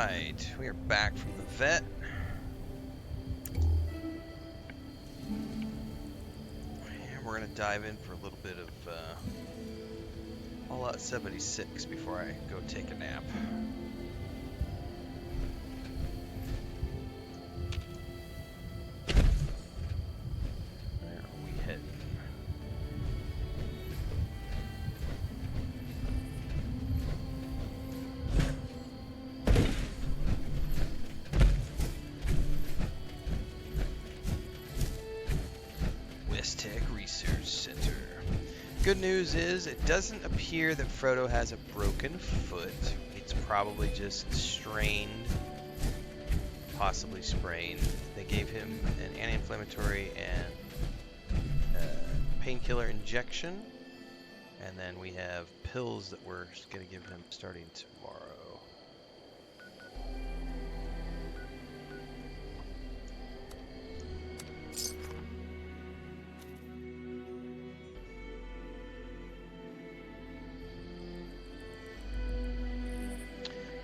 Alright, we are back from the vet. And we're going to dive in for a little bit of Fallout 76 before I go take a nap. Where are we heading? West Tek Research Center. Good news is it doesn't appear that Frodo has a broken foot. It's probably just strained, possibly sprained. They gave him an anti-inflammatory and painkiller injection, and then we have pills that we're going to give him starting tomorrow.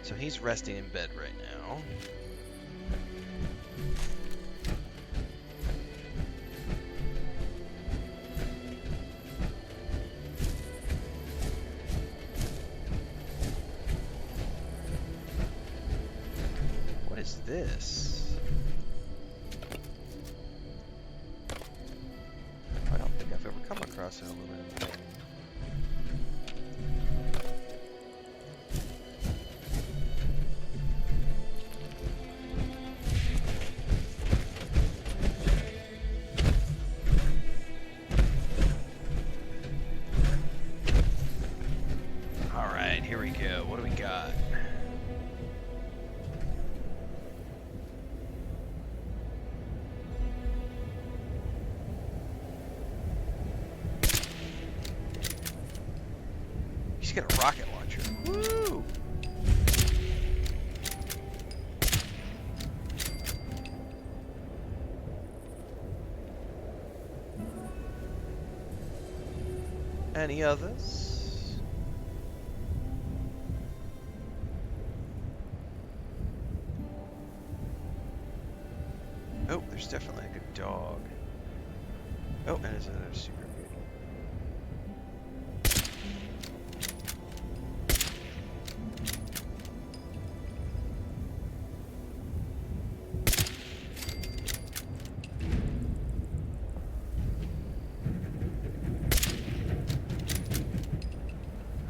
So he's resting in bed right now. What is this? I don't think I've ever come across an aluminum thing. Here we go. What do we got? He's got a rocket launcher. Woo! Any others? Oh, there's definitely a good dog. Oh, and there's another super beauty.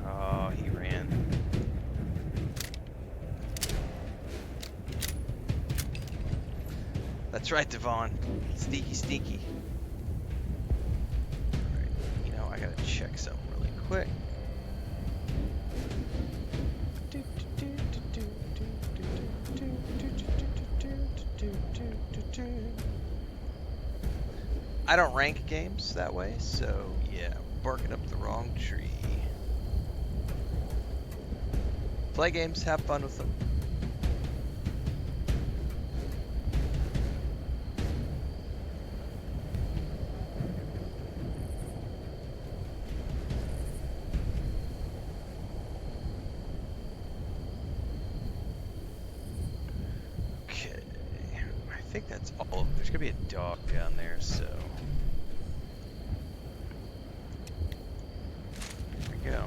Oh, he ran. That's right, Devon. Sneaky, sneaky. Alright, you know, I gotta check something really quick. I don't rank games that way, so yeah, barking up the wrong tree. Play games, have fun with them. I think that's all. There's gonna be a dog down there, so here we go.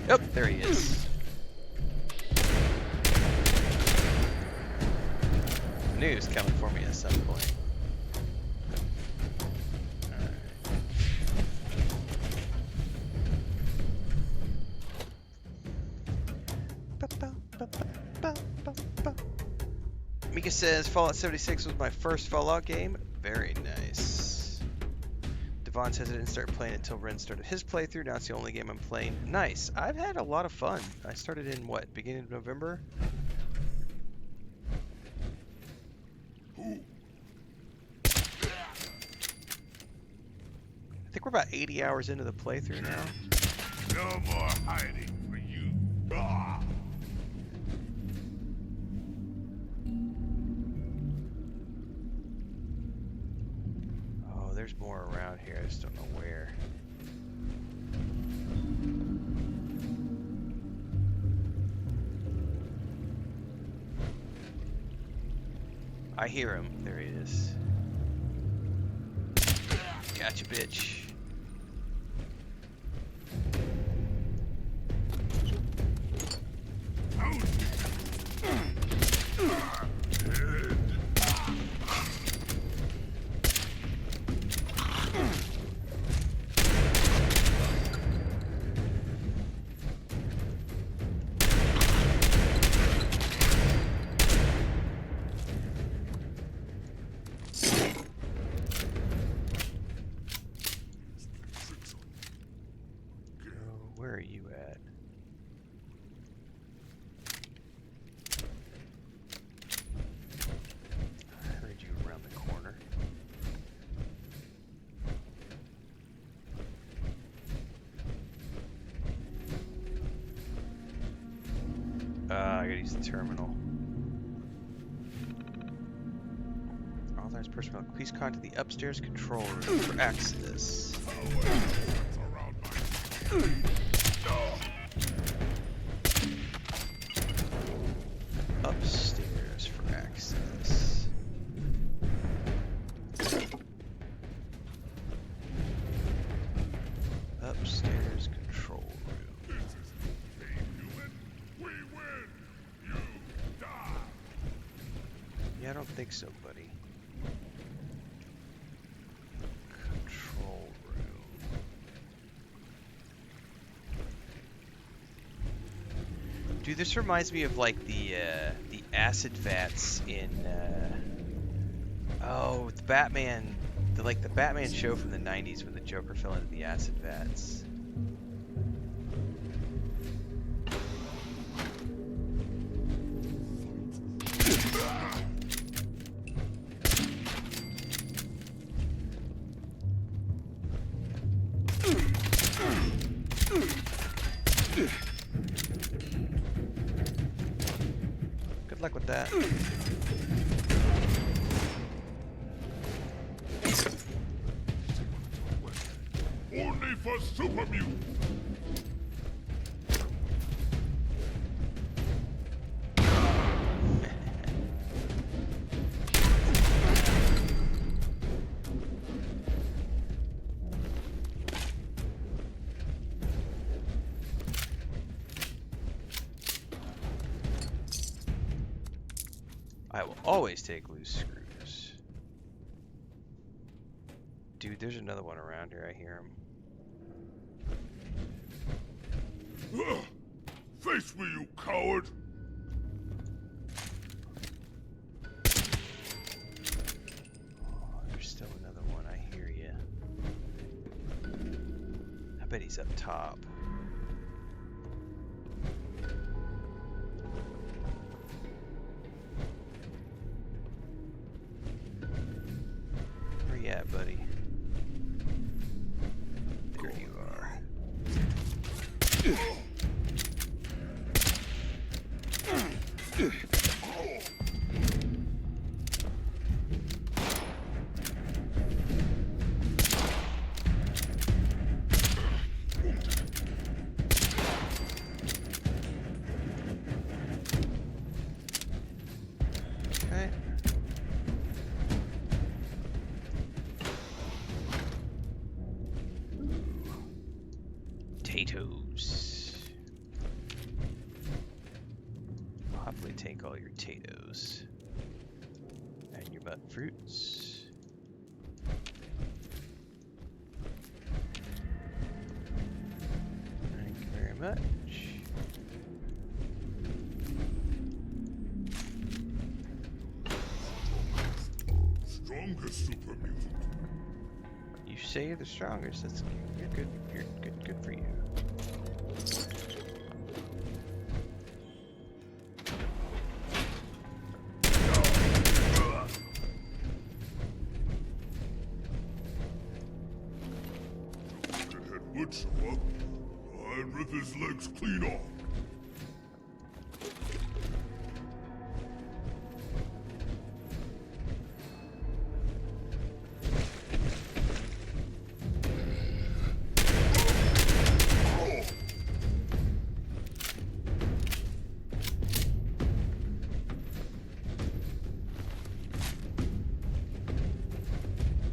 Yep, there he is. I knew he was coming for me at some point. Mika says Fallout 76 was my first Fallout game. Very nice. Devon says I didn't start playing until Ren started his playthrough. Now it's the only game I'm playing. Nice. I've had a lot of fun. I started in what, beginning of November? think we're about 80 hours into the playthrough now. No more hiding for you. Ah! Oh, there's more around here. I just don't know where. I hear him. There he is. Gotcha, bitch. Where are you at? I heard you around the corner. I gotta use the terminal. Authorized personnel, please contact the upstairs control room for access. Upstairs for access. Upstairs control room. We win. You die. Yeah, I don't think so, buddy. Control room. Dude, this reminds me of like the acid vats in the Batman, the Batman show from the 90s when the Joker fell into the acid vats. Good luck with that. Only for super mutant. I will always take loose screws. Dude, there's another one around here. I hear him. Face me, you coward! Oh, there's still another one. I hear you. I bet he's up top. Where you at, buddy? There you are. Okay. Potatoes. I'll happily take all your potatoes and your button fruits. Thank you very much. Strongest super mutant. You say you're the strongest. That's you're good. You're good. Good for you. butcher, huh? I'd rip his legs clean off.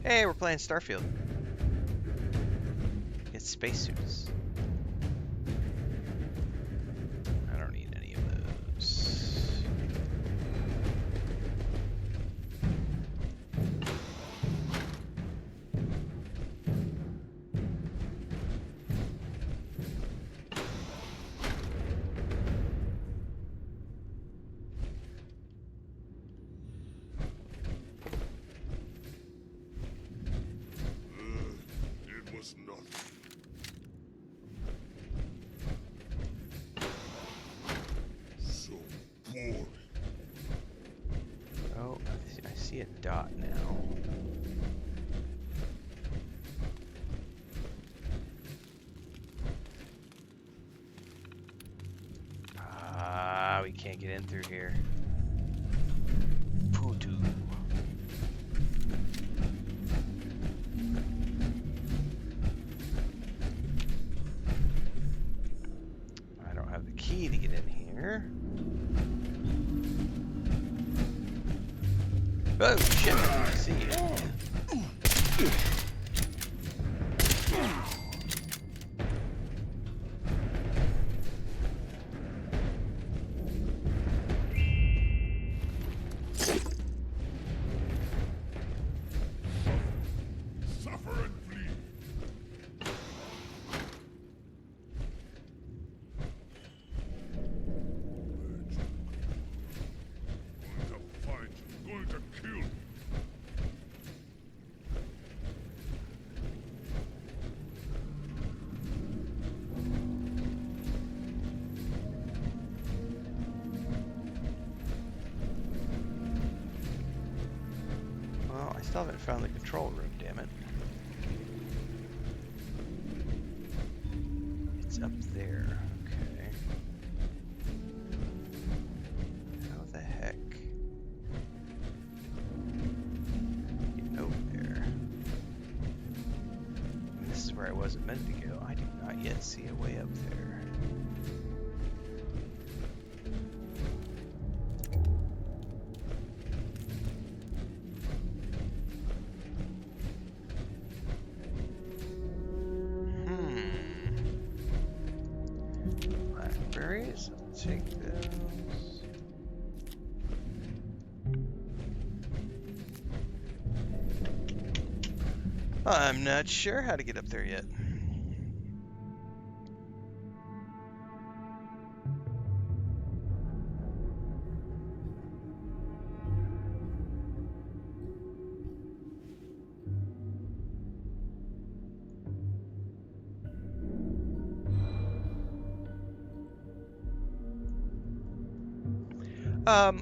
Hey, we're playing Starfield. Get spacesuits. I don't need any of those. It was nothing. So boring. Oh, I see a dot now. Ah, we can't get in through here. Voodoo. I don't have the key to get in here. Oh shit, I see you. Suffer and flee. Going to fight you, going to kill you. Well, I still haven't found the control room, damn it. It's up there. Okay. How the heck? Get over there. This is where I wasn't meant to go. I do not yet see a way up there. Blackberries, I'll take those. I'm not sure how to get up there yet.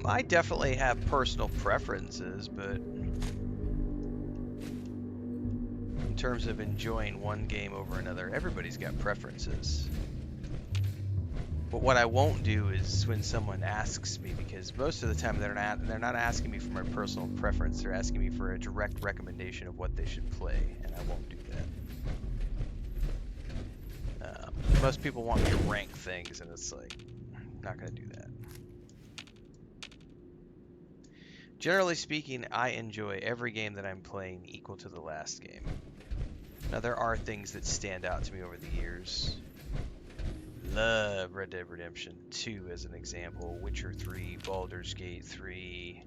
I definitely have personal preferences, but in terms of enjoying one game over another, everybody's got preferences. But what I won't do is when someone asks me, because most of the time they're not asking me for my personal preference, they're asking me for a direct recommendation of what they should play, and I won't do that. Most people want me to rank things, and it's like, I'm not going to do that. Generally speaking, I enjoy every game that I'm playing equal to the last game. Now, there are things that stand out to me over the years. Love Red Dead Redemption 2 as an example, Witcher 3, Baldur's Gate 3,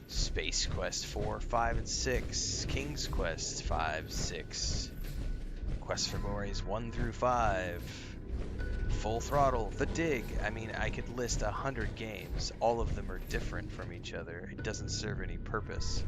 Space Quest 4, 5, and 6, King's Quest 5, 6, Quest for Glories 1 through 5, Full Throttle, The Dig. I mean, I could list 100 games. All of them are different from each other. It doesn't serve any purpose.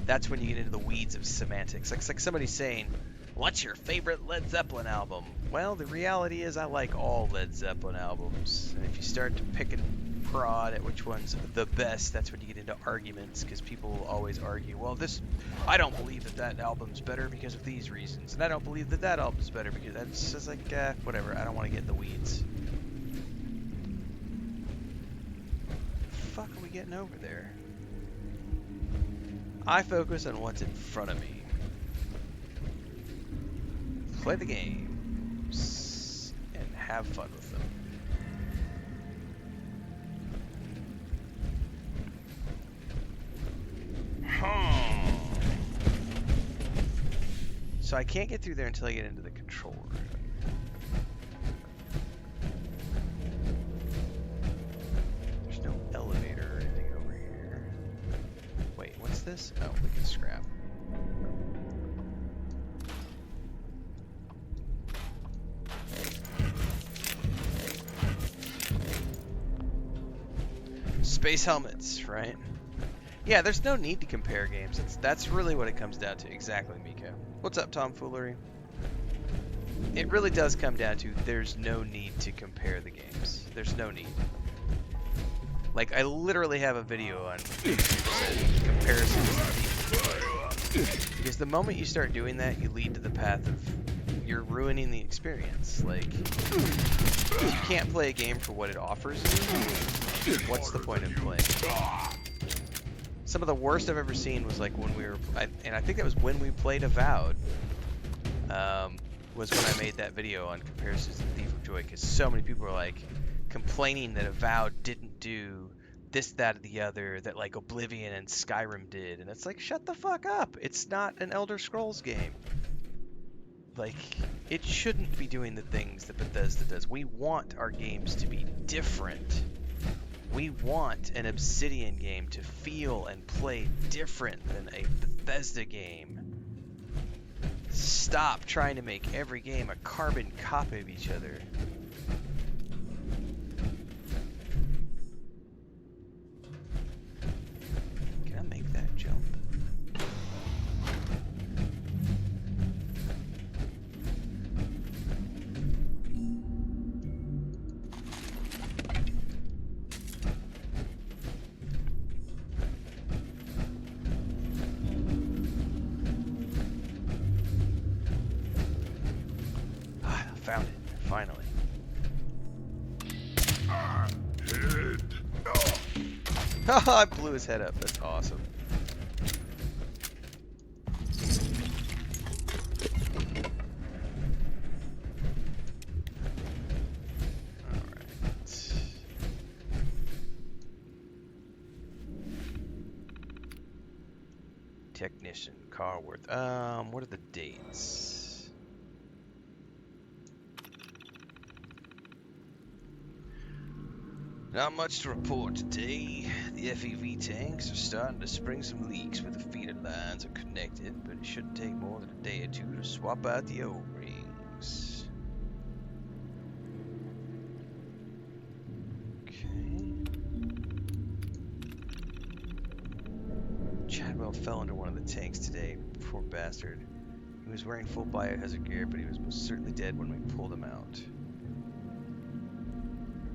That's when you get into the weeds of semantics. It's like somebody saying, what's your favorite Led Zeppelin album? Well, the reality is I like all Led Zeppelin albums. And if you start to pick and prod at which one's the best, that's when you get into arguments, because people will always argue, well, I don't believe that album's better because of these reasons, and I don't believe that album's better because that's just like, whatever, I don't want to get in the weeds. What the fuck are we getting over there? I focus on what's in front of me. Play the games and have fun with them. So I can't get through there until I get into the control room. There's no elevator or anything over here. Wait, what's this? Oh, we can scrap. Space helmets, right? Yeah, there's no need to compare games. That's really what it comes down to. Exactly, Miko. What's up, tomfoolery? It really does come down to there's no need to compare the games. There's no need. Like, I literally have a video on comparisons. Because the moment you start doing that, you lead to the path of you're ruining the experience. Like, if you can't play a game for what it offers you, what's the point of playing? Some of the worst I've ever seen was like when we were, and I think that was when we played Avowed, was when I made that video on comparisons to Thief of Joy, because so many people were like complaining that Avowed didn't do this, that, or the other, that like Oblivion and Skyrim did, and it's like, shut the fuck up. It's not an Elder Scrolls game. Like, it shouldn't be doing the things that Bethesda does. We want our games to be different. We want an Obsidian game to feel and play different than a Bethesda game. Stop trying to make every game a carbon copy of each other. Can I make that jump? Found it, finally. I blew his head up, that's awesome. Alright. Technician, Carworth. What are the dates? Not much to report today. The FEV tanks are starting to spring some leaks where the feeder lines are connected, but it shouldn't take more than a day or two to swap out the O-rings. Okay. Chadwell fell under one of the tanks today, poor bastard. He was wearing full biohazard gear, but he was most certainly dead when we pulled him out.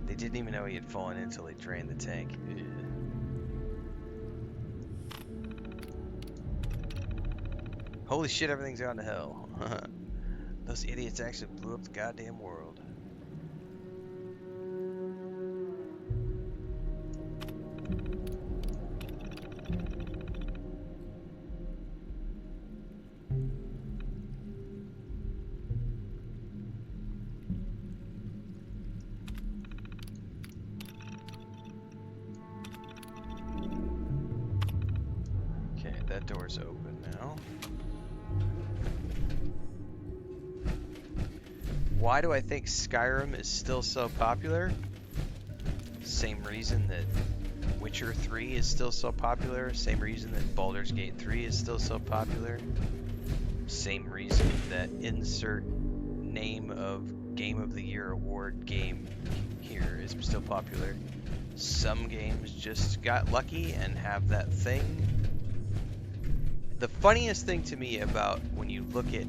They didn't even know he had fallen in until they drained the tank. Ugh. Holy shit, everything's gone to hell. Those idiots actually blew up the goddamn world. That door's open now. Why do I think Skyrim is still so popular? Same reason that Witcher 3 is still so popular. Same reason that Baldur's Gate 3 is still so popular. Same reason that insert name of Game of the Year award game here is still popular. Some games just got lucky and have that thing. The funniest thing to me about when you look at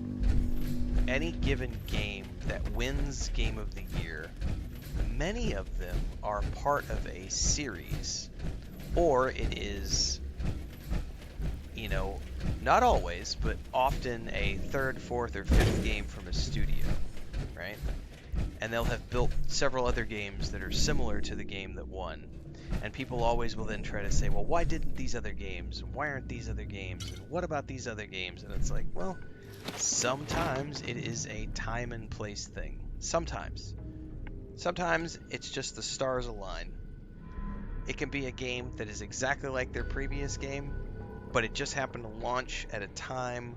any given game that wins Game of the Year, many of them are part of a series, or it is, you know, not always, but often a third, fourth, or fifth game from a studio, right? And they'll have built several other games that are similar to the game that won. And people always will then try to say, well, why didn't these other games? And why aren't these other games? And what about these other games? And it's like, well, sometimes it is a time and place thing. Sometimes. Sometimes it's just the stars align. It can be a game that is exactly like their previous game, but it just happened to launch at a time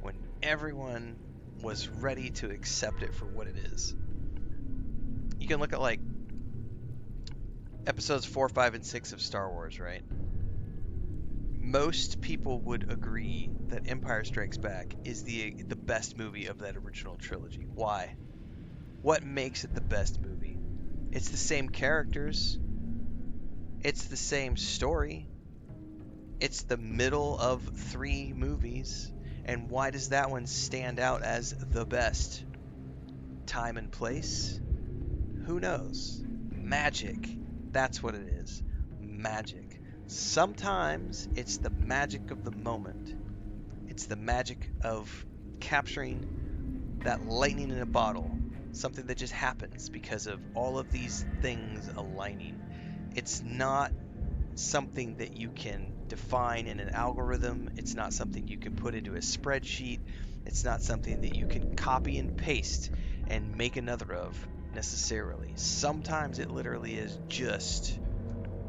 when everyone was ready to accept it for what it is. You can look at like episodes 4, 5, and 6 of Star Wars, right? Most people would agree that Empire Strikes Back is the best movie of that original trilogy. Why? What makes it the best movie? It's the same characters. It's the same story. It's the middle of 3 movies. And why does that one stand out as the best? Time and place? Who knows? Magic. That's what it is. Magic. Sometimes it's the magic of the moment. It's the magic of capturing that lightning in a bottle. Something that just happens because of all of these things aligning. It's not something that you can define in an algorithm. It's not something you can put into a spreadsheet. It's not something that you can copy and paste and make another of necessarily. Sometimes it literally is just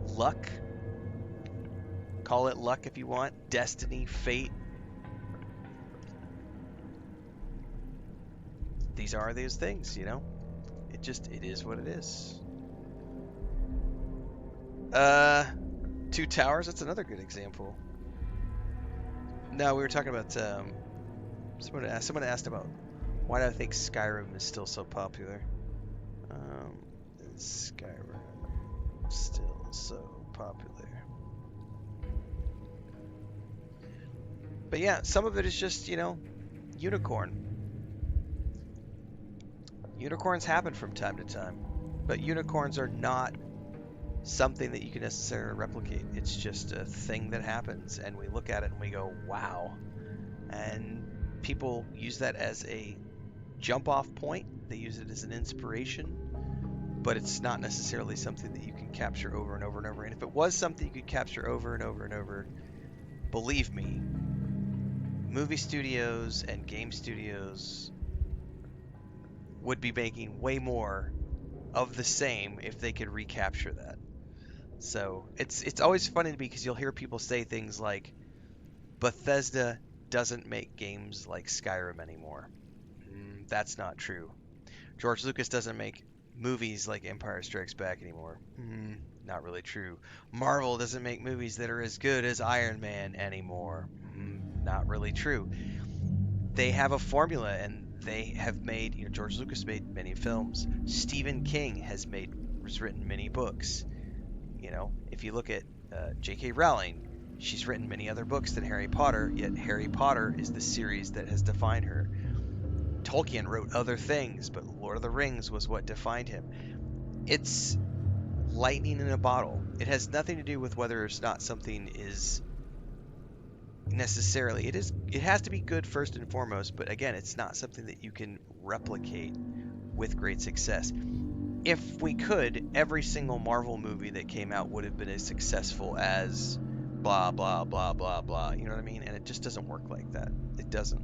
luck. Call it luck if you want, destiny, fate. These are those things, you know? It is what it is. Two Towers, that's another good example. No, we were talking about someone asked about why do I think Skyrim is still so popular? Is Skyrim still so popular? But yeah, some of it is just, you know, unicorn. Unicorns happen from time to time, but unicorns are not something that you can necessarily replicate. It's just a thing that happens, and we look at it and we go, wow. And people use that as a jump off point. They use it as an inspiration, but it's not necessarily something that you can capture over and over and over. And if it was something you could capture over and over and over, believe me, movie studios and game studios would be making way more of the same if they could recapture that. So it's always funny to me because you'll hear people say things like, Bethesda doesn't make games like Skyrim anymore. That's not true. George Lucas doesn't make movies like Empire Strikes Back anymore. Not really true. Marvel doesn't make movies that are as good as Iron Man anymore. Not really true. They have a formula, and they have made, you know, George Lucas made many films. Stephen King has written many books. You know, if you look at J.K. Rowling, she's written many other books than Harry Potter, yet Harry Potter is the series that has defined her. Tolkien wrote other things, but Lord of the Rings was what defined him. It's lightning in a bottle. It has nothing to do with whether or not something is necessarily. It has to be good first and foremost, but again, it's not something that you can replicate with great success. If we could, every single Marvel movie that came out would have been as successful as blah blah blah blah blah. You know what I mean? And it just doesn't work like that. It doesn't.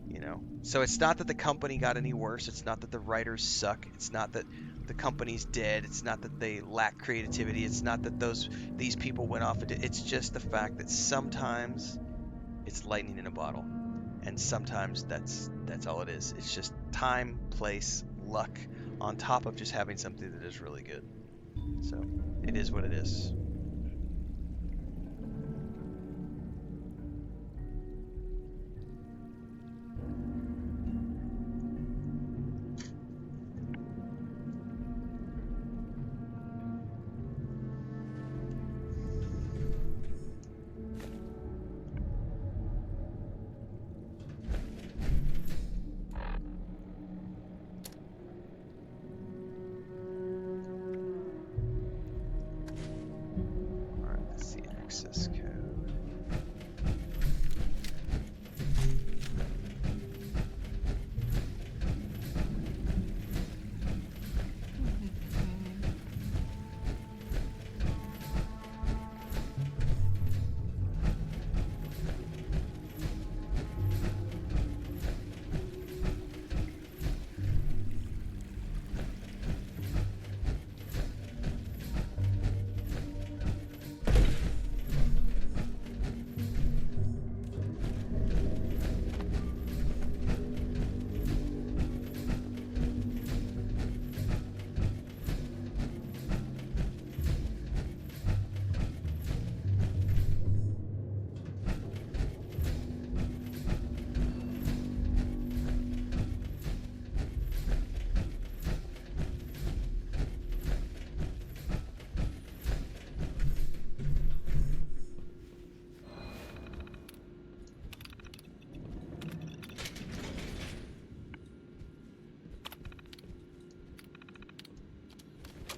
You know. So it's not that the company got any worse. It's not that the writers suck. It's not that the company's dead. It's not that they lack creativity. It's not that these people went off. It's just the fact that sometimes it's lightning in a bottle, and sometimes that's all it is. It's just time, place, luck, on top of just having something that is really good. So it is what it is. access code.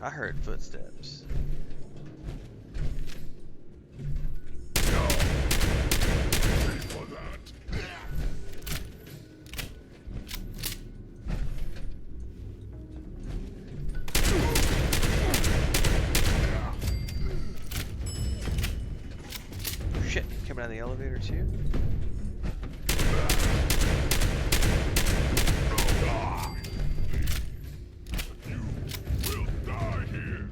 I heard footsteps. For that. Shit, coming out of the elevator too? You will die here.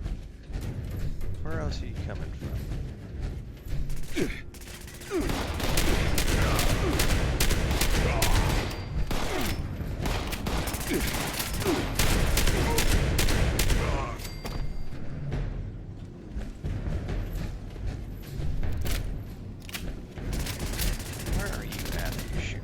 Where else are you coming from? Where are you at? You shoot.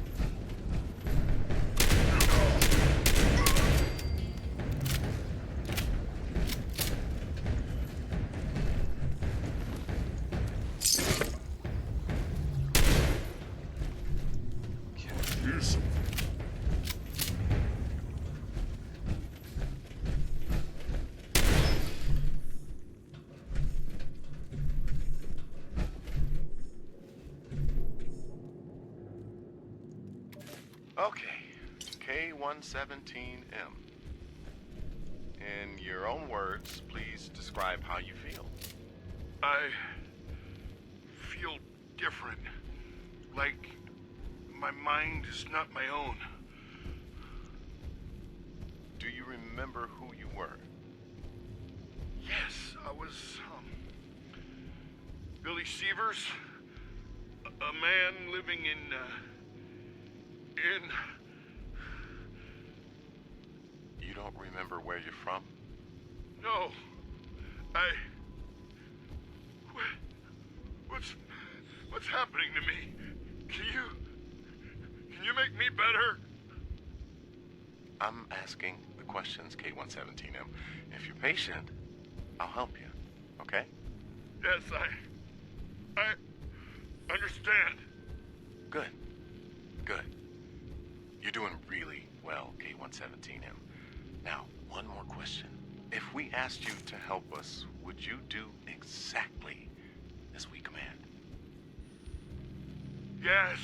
Here's some. Okay, K117M. In your own words, please describe how you feel. I feel different. Like my mind is not my own. Do you remember who you were? Yes, I was, Billy Severs, a man living in You don't remember where you're from? no, what's happening to me? Can you make me better? I'm asking the questions, K117M. If you're patient, I'll help you, okay? Yes, I understand. Good. Good. You're doing really well, K117M. Now, one more question. If we asked you to help us, would you do exactly as we command? Yes,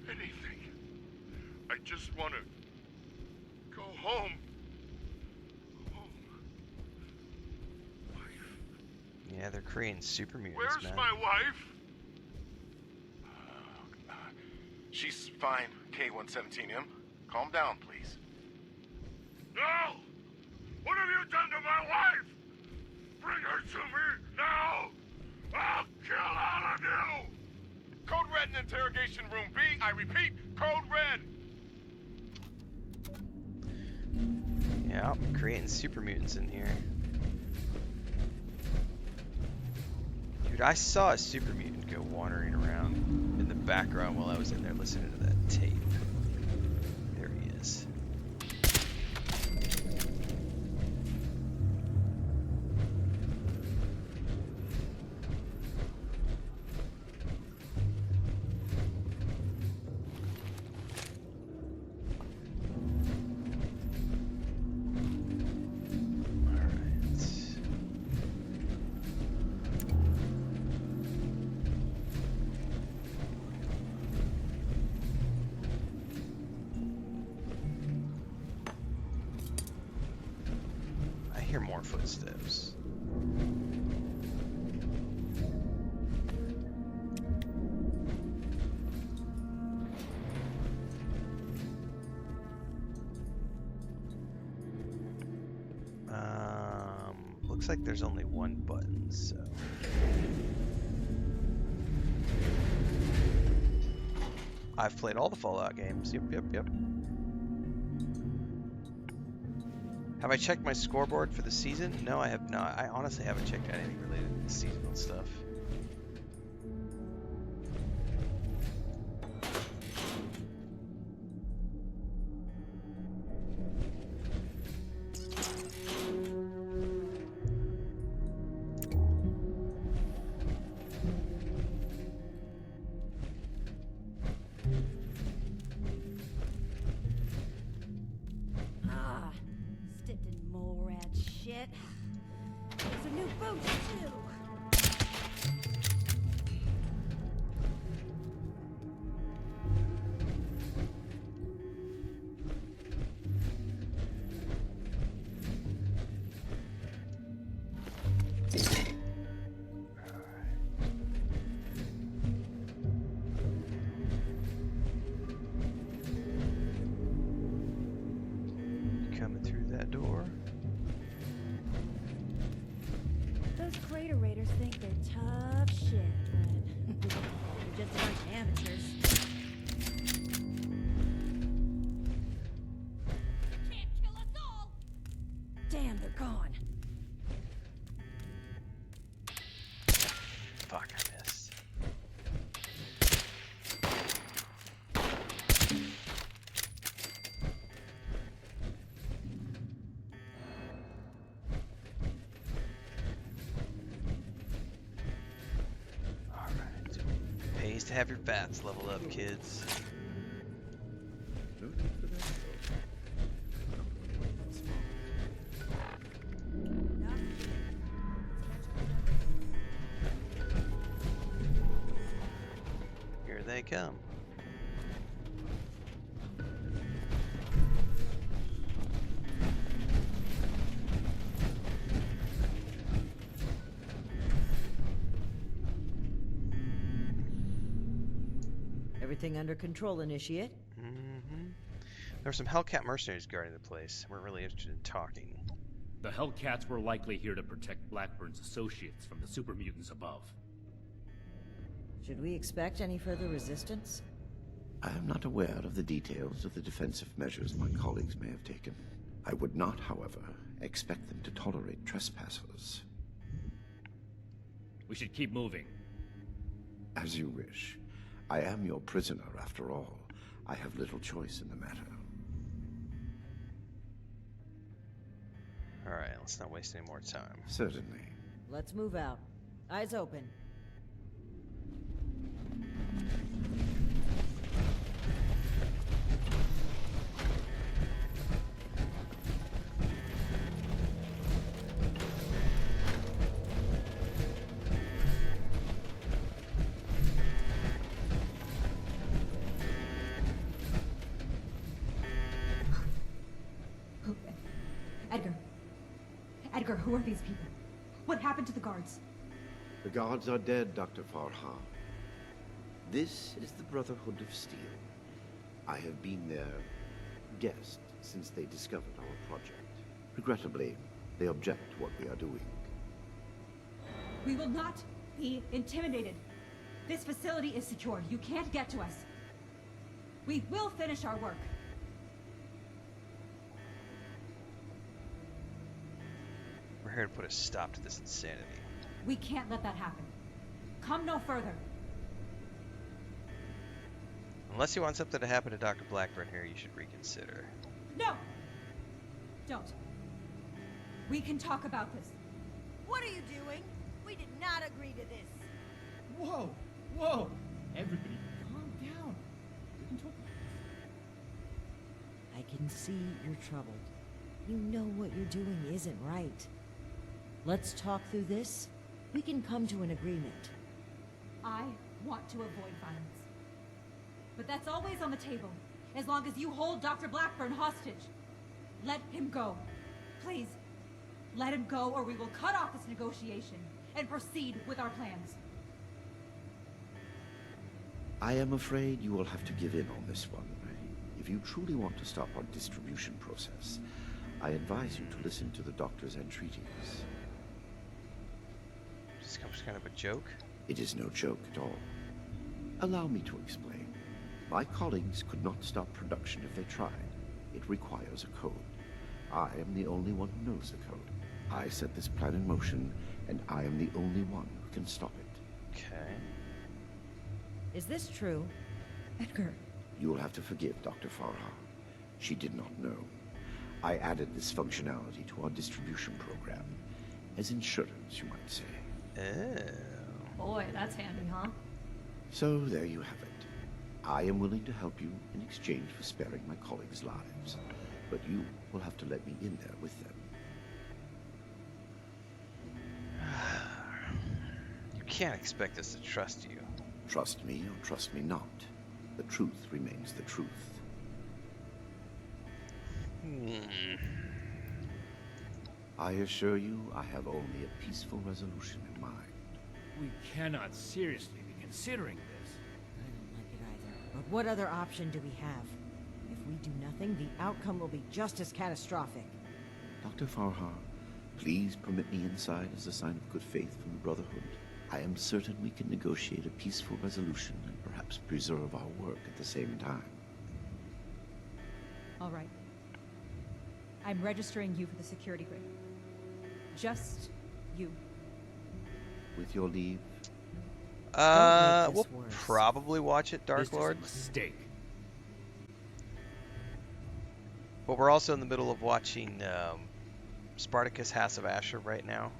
anything. I just want to go home. Home. Wife. Yeah, they're creating super mutants, Where's man. my wife? She's fine, K117M. Calm down, please. No! What have you done to my wife? Bring her to me now! I'll kill all of you! Code Red in interrogation room B. I repeat, Code Red. Yeah, creating super mutants in here. Dude, I saw a super mutant go wandering around in the background while I was in there listening to that tape. There he is. footsteps. Looks like there's only one button, so. I've played all the Fallout games. Yep. Have I checked my scoreboard for the season? No, I have not. I honestly haven't checked out anything related to seasonal stuff. There's a new boat, too. Coming through that door. Those crater raiders think they're tough shit, but they're just a bunch of amateurs. Can't kill us all! Damn, they're gone. Fuck, I missed. Pays to have your bats level up, kids. Here they come. Everything under control, Initiate. There were some Hellcat mercenaries guarding the place. We're really interested in talking. The Hellcats were likely here to protect Blackburn's associates from the super mutants above. Should we expect any further resistance? I am not aware of the details of the defensive measures my colleagues may have taken. I would not, however, expect them to tolerate trespassers. We should keep moving. As you wish. I am your prisoner, after all. I have little choice in the matter. Alright, let's not waste any more time. Certainly. Let's move out. Eyes open. Edgar, who are these people? What happened to the guards? The guards are dead, Dr. Farha. This is the Brotherhood of Steel. I have been their guest since they discovered our project. Regrettably, they object to what we are doing. We will not be intimidated. This facility is secure. You can't get to us. We will finish our work. We're here to put a stop to this insanity. We can't let that happen. Come no further. Unless you want something to happen to Dr. Blackburn here, you should reconsider. No! Don't. We can talk about this. What are you doing? We did not agree to this. Whoa! Whoa! Everybody, calm down. We can talk about this. I can see you're troubled. You know what you're doing isn't right. Let's talk through this. We can come to an agreement. I want to avoid violence. But that's always on the table, as long as you hold Dr. Blackburn hostage. Let him go. Please. Let him go, or we will cut off this negotiation and proceed with our plans. I am afraid you will have to give in on this one. If you truly want to stop our distribution process, I advise you to listen to the doctor's entreaties. This comes kind of a joke. It is no joke at all. Allow me to explain. My colleagues could not stop production if they tried. It requires a code. I am the only one who knows the code. I set this plan in motion, and I am the only one who can stop it. Okay. Is this true? Edgar. You will have to forgive Dr. Farha. She did not know. I added this functionality to our distribution program. As insurance, you might say. Oh. Boy, that's handy, huh? So there you have it. I am willing to help you in exchange for sparing my colleagues' lives. But you will have to let me in there with them. You can't expect us to trust you. Trust me or trust me not. The truth remains the truth. I assure you, I have only a peaceful resolution in mind. We cannot seriously be considering this. I don't like it either. But what other option do we have? If we do nothing, the outcome will be just as catastrophic. Dr. Farha, please permit me inside as a sign of good faith from the Brotherhood. I am certain we can negotiate a peaceful resolution and perhaps preserve our work at the same time. All right. I'm registering you for the security grid. Just you. With your leave, Don't make We'll this worse. probably watch it, Dark This is Lord. a mistake. But we're also in the middle of watching Spartacus: House of Asher right now.